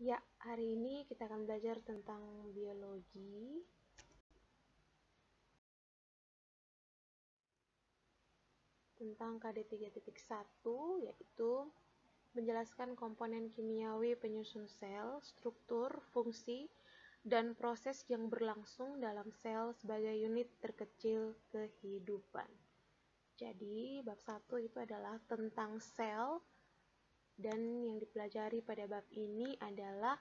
Ya, hari ini kita akan belajar tentang biologi. Tentang KD 3.1, yaitu menjelaskan komponen kimiawi penyusun sel, struktur, fungsi, dan proses yang berlangsung dalam sel sebagai unit terkecil kehidupan. Jadi, bab 1 itu adalah tentang sel, dan yang dipelajari pada bab ini adalah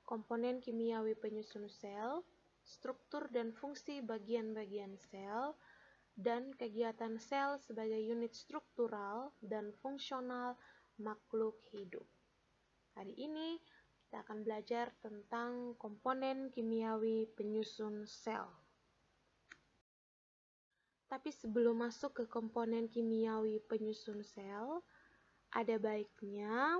komponen kimiawi penyusun sel, struktur dan fungsi bagian-bagian sel, dan kegiatan sel sebagai unit struktural dan fungsional makhluk hidup. Hari ini kita akan belajar tentang komponen kimiawi penyusun sel. Tapi sebelum masuk ke komponen kimiawi penyusun sel, ada baiknya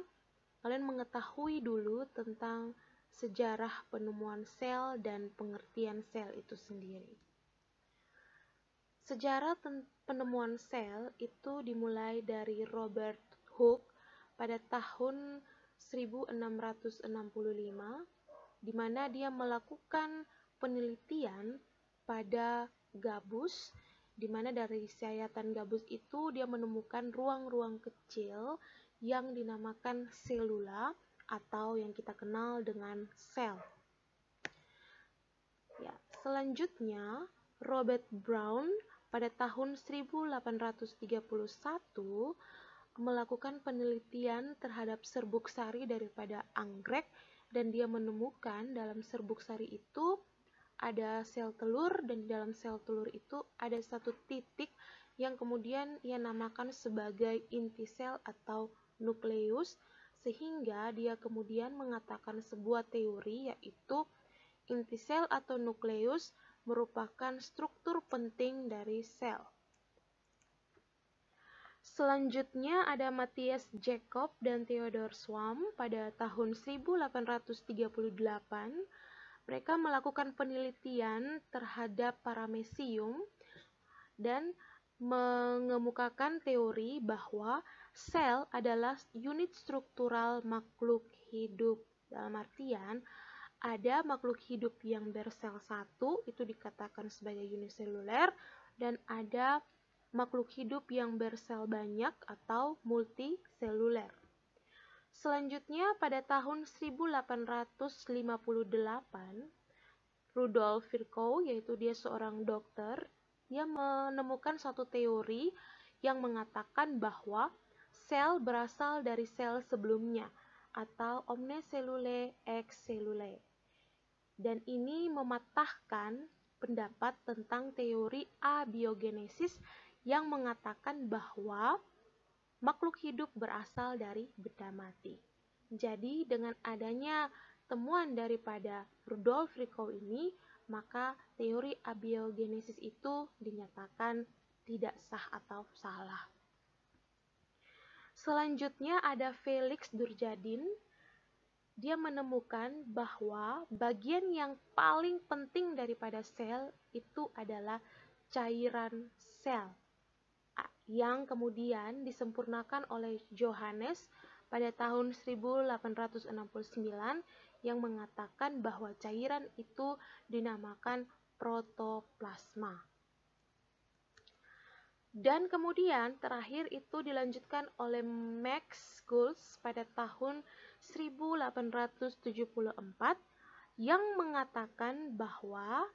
kalian mengetahui dulu tentang sejarah penemuan sel dan pengertian sel itu sendiri. Sejarah penemuan sel itu dimulai dari Robert Hooke pada tahun 1665, di mana dia melakukan penelitian pada gabus, di mana dari sayatan gabus itu dia menemukan ruang-ruang kecil yang dinamakan selula atau yang kita kenal dengan sel. Ya, selanjutnya Robert Brown pada tahun 1831 melakukan penelitian terhadap serbuk sari daripada anggrek, dan dia menemukan dalam serbuk sari itu ada sel telur, dan di dalam sel telur itu ada satu titik yang kemudian ia namakan sebagai inti sel atau nukleus, sehingga dia kemudian mengatakan sebuah teori, yaitu inti sel atau nukleus merupakan struktur penting dari sel. Selanjutnya ada Matthias Jacob dan Theodor Schwamm pada tahun 1838. Mereka melakukan penelitian terhadap paramecium dan mengemukakan teori bahwa sel adalah unit struktural makhluk hidup. Dalam artian, ada makhluk hidup yang bersel satu, itu dikatakan sebagai uniseluler, dan ada makhluk hidup yang bersel banyak atau multiseluler. Selanjutnya pada tahun 1858, Rudolf Virchow, yaitu dia seorang dokter, dia menemukan satu teori yang mengatakan bahwa sel berasal dari sel sebelumnya atau omne cellulae ex cellulae. Dan ini mematahkan pendapat tentang teori abiogenesis yang mengatakan bahwa makhluk hidup berasal dari benda mati. Jadi dengan adanya temuan daripada Rudolf Virchow ini, maka teori abiogenesis itu dinyatakan tidak sah atau salah. Selanjutnya ada Felix Durjadin. Dia menemukan bahwa bagian yang paling penting daripada sel itu adalah cairan sel, yang kemudian disempurnakan oleh Johannes pada tahun 1869, yang mengatakan bahwa cairan itu dinamakan protoplasma. Dan kemudian terakhir itu dilanjutkan oleh Max Schultz pada tahun 1874, yang mengatakan bahwa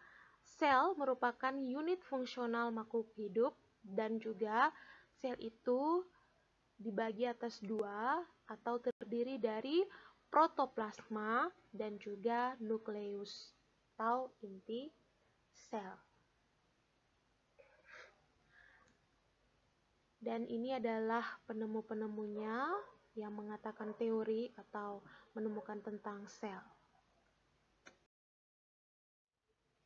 sel merupakan unit fungsional makhluk hidup, dan juga sel itu dibagi atas dua atau terdiri dari protoplasma dan juga nukleus atau inti sel. Dan ini adalah penemu-penemunya yang mengatakan teori atau menemukan tentang sel.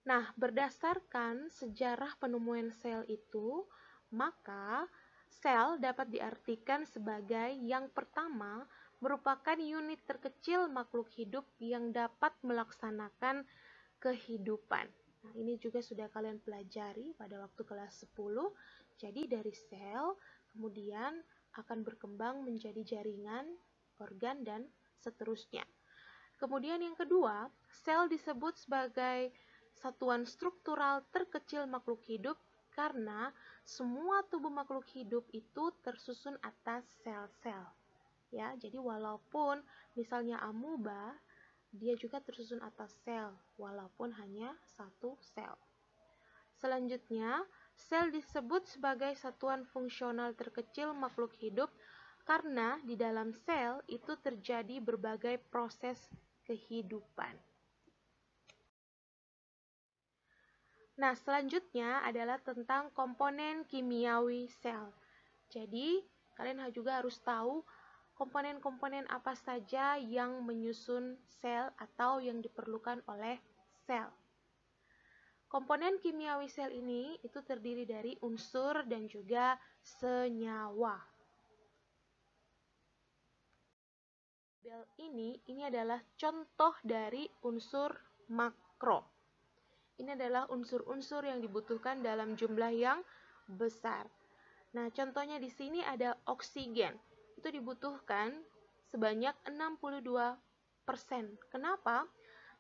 Nah, berdasarkan sejarah penemuan sel itu, maka sel dapat diartikan sebagai yang pertama merupakan unit terkecil makhluk hidup yang dapat melaksanakan kehidupan. Nah, ini juga sudah kalian pelajari pada waktu kelas 10. Jadi dari sel kemudian akan berkembang menjadi jaringan, organ, dan seterusnya. Kemudian yang kedua, sel disebut sebagai satuan struktural terkecil makhluk hidup karena semua tubuh makhluk hidup itu tersusun atas sel-sel. Ya, jadi walaupun misalnya amuba, dia juga tersusun atas sel, walaupun hanya satu sel. Selanjutnya, sel disebut sebagai satuan fungsional terkecil makhluk hidup karena di dalam sel itu terjadi berbagai proses kehidupan. Nah, selanjutnya adalah tentang komponen kimiawi sel. Jadi, kalian juga harus tahu komponen-komponen apa saja yang menyusun sel atau yang diperlukan oleh sel. Komponen kimiawi sel ini itu terdiri dari unsur dan juga senyawa. Ini adalah contoh dari unsur makro. Ini adalah unsur-unsur yang dibutuhkan dalam jumlah yang besar. Nah, contohnya di sini ada oksigen. Itu dibutuhkan sebanyak 62%. Kenapa?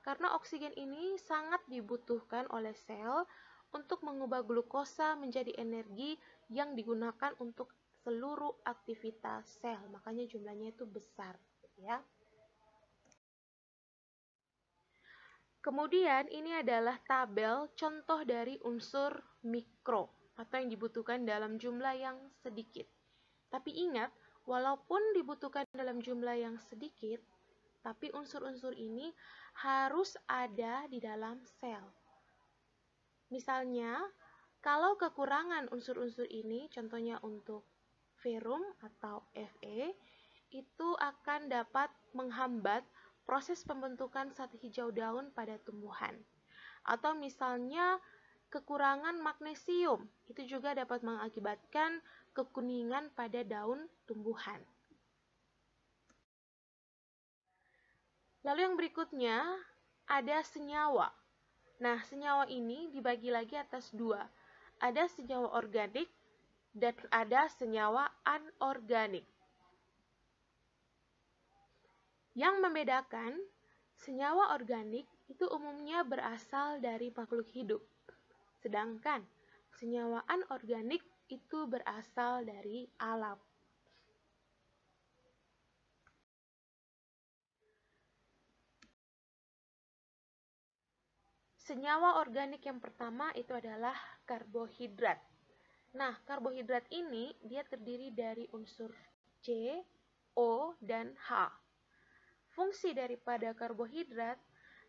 Karena oksigen ini sangat dibutuhkan oleh sel untuk mengubah glukosa menjadi energi yang digunakan untuk seluruh aktivitas sel. Makanya jumlahnya itu besar, ya. Kemudian ini adalah tabel contoh dari unsur mikro atau yang dibutuhkan dalam jumlah yang sedikit. Tapi ingat, walaupun dibutuhkan dalam jumlah yang sedikit, tapi unsur-unsur ini harus ada di dalam sel. Misalnya, kalau kekurangan unsur-unsur ini, contohnya untuk ferrum atau Fe, itu akan dapat menghambat proses pembentukan zat hijau daun pada tumbuhan. Atau misalnya kekurangan magnesium, itu juga dapat mengakibatkan kekuningan pada daun tumbuhan. Lalu yang berikutnya ada senyawa. Nah, senyawa ini dibagi lagi atas dua. Ada senyawa organik dan ada senyawa anorganik. Yang membedakan, senyawa organik itu umumnya berasal dari makhluk hidup, sedangkan senyawa anorganik itu berasal dari alam. Senyawa organik yang pertama itu adalah karbohidrat. Nah, karbohidrat ini dia terdiri dari unsur C, O, dan H. Fungsi daripada karbohidrat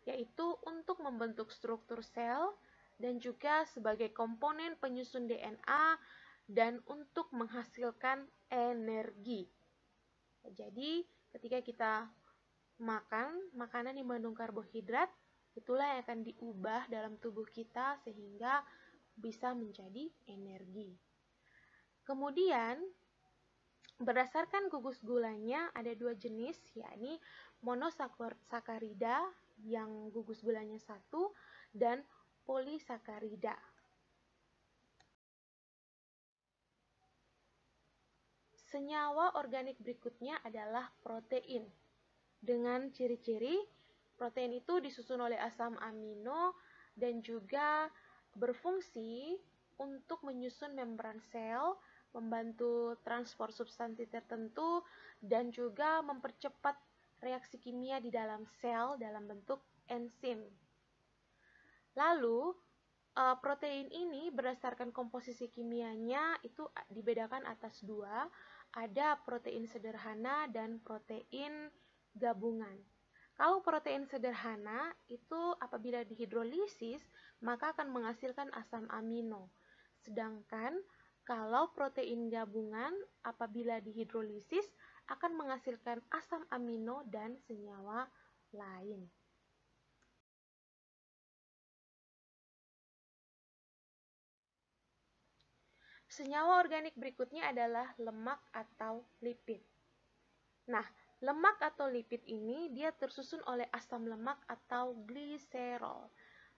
yaitu untuk membentuk struktur sel dan juga sebagai komponen penyusun DNA dan untuk menghasilkan energi. Jadi, ketika kita makan makanan yang mengandung karbohidrat, itulah yang akan diubah dalam tubuh kita sehingga bisa menjadi energi. Kemudian, berdasarkan gugus gulanya ada dua jenis, yakni monosakarida yang gugus gulanya 1 dan polisakarida. Senyawa organik berikutnya adalah protein. Dengan ciri-ciri, protein itu disusun oleh asam amino dan juga berfungsi untuk menyusun membran sel, membantu transport substansi tertentu, dan juga mempercepat reaksi kimia di dalam sel dalam bentuk enzim. Lalu, protein ini berdasarkan komposisi kimianya itu dibedakan atas dua, ada protein sederhana dan protein gabungan. Kalau protein sederhana itu apabila dihidrolisis maka akan menghasilkan asam amino. Sedangkan kalau protein gabungan apabila dihidrolisis akan menghasilkan asam amino dan senyawa lain. Senyawa organik berikutnya adalah lemak atau lipid. Nah, lemak atau lipid ini dia tersusun oleh asam lemak atau gliserol.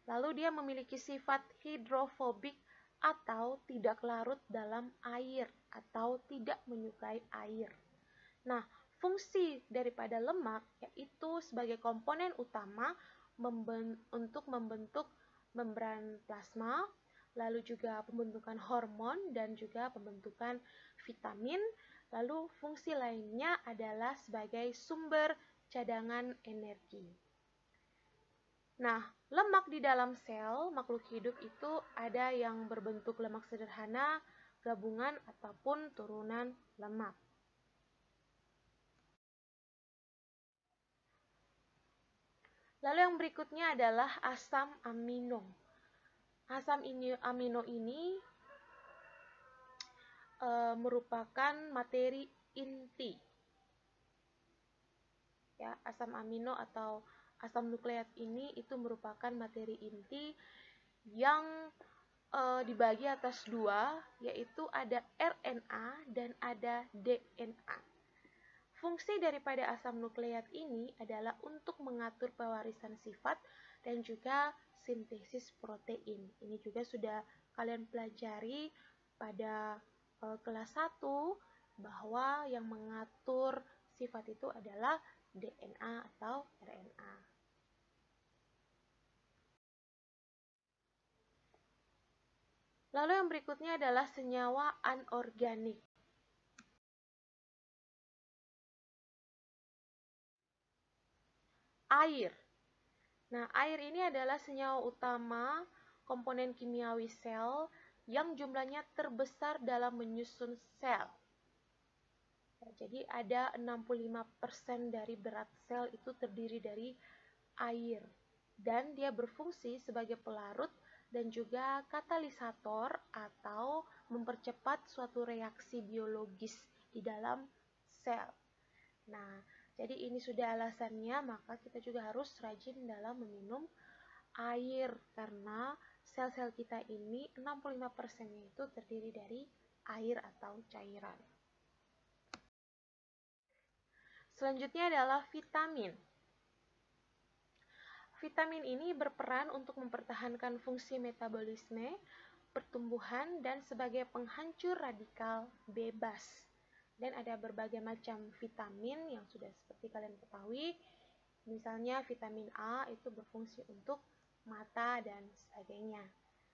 Lalu dia memiliki sifat hidrofobik atau tidak larut dalam air atau tidak menyukai air. Nah, fungsi daripada lemak yaitu sebagai komponen utama untuk membentuk membran plasma, lalu juga pembentukan hormon dan juga pembentukan vitamin. Lalu fungsi lainnya adalah sebagai sumber cadangan energi. Nah, lemak di dalam sel makhluk hidup itu ada yang berbentuk lemak sederhana, gabungan, ataupun turunan lemak. Lalu yang berikutnya adalah asam amino. Asam amino ini merupakan materi inti. Ya, asam amino atau asam nukleat ini itu merupakan materi inti yang dibagi atas dua, yaitu ada RNA dan ada DNA. Fungsi daripada asam nukleat ini adalah untuk mengatur pewarisan sifat dan juga sintesis protein. Ini juga sudah kalian pelajari pada kelas 1 bahwa yang mengatur sifat itu adalah DNA atau RNA. Lalu yang berikutnya adalah senyawa anorganik. Air. Nah, air ini adalah senyawa utama komponen kimiawi sel yang jumlahnya terbesar dalam menyusun sel. Ya, jadi ada 65% dari berat sel itu terdiri dari air dan dia berfungsi sebagai pelarut dan juga katalisator atau mempercepat suatu reaksi biologis di dalam sel. Nah, jadi ini sudah alasannya, maka kita juga harus rajin dalam meminum air karena sel-sel kita ini 65%-nya itu terdiri dari air atau cairan. Selanjutnya adalah vitamin. Vitamin ini berperan untuk mempertahankan fungsi metabolisme, pertumbuhan, dan sebagai penghancur radikal bebas. Dan ada berbagai macam vitamin yang sudah seperti kalian ketahui. Misalnya vitamin A itu berfungsi untuk mata dan sebagainya.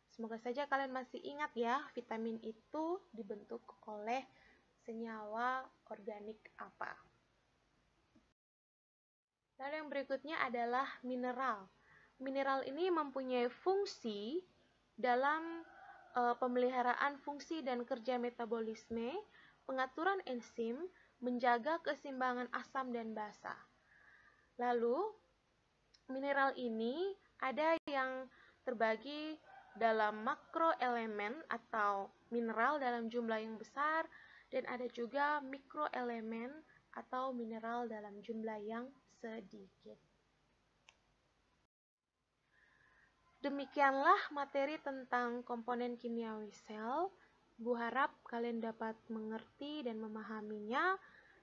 Semoga saja kalian masih ingat ya, vitamin itu dibentuk oleh senyawa organik apa. Lalu yang berikutnya adalah mineral. Mineral ini mempunyai fungsi dalam pemeliharaan fungsi dan kerja metabolisme, pengaturan enzim, menjaga keseimbangan asam dan basa. Lalu, mineral ini ada yang terbagi dalam makroelemen atau mineral dalam jumlah yang besar, dan ada juga mikroelemen atau mineral dalam jumlah yang sedikit. Demikianlah materi tentang komponen kimiawi sel. Bu harap kalian dapat mengerti dan memahaminya,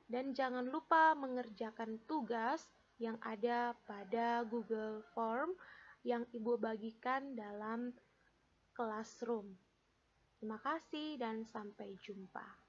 dan jangan lupa mengerjakan tugas yang ada pada Google Form yang Ibu bagikan dalam classroom. Terima kasih dan sampai jumpa.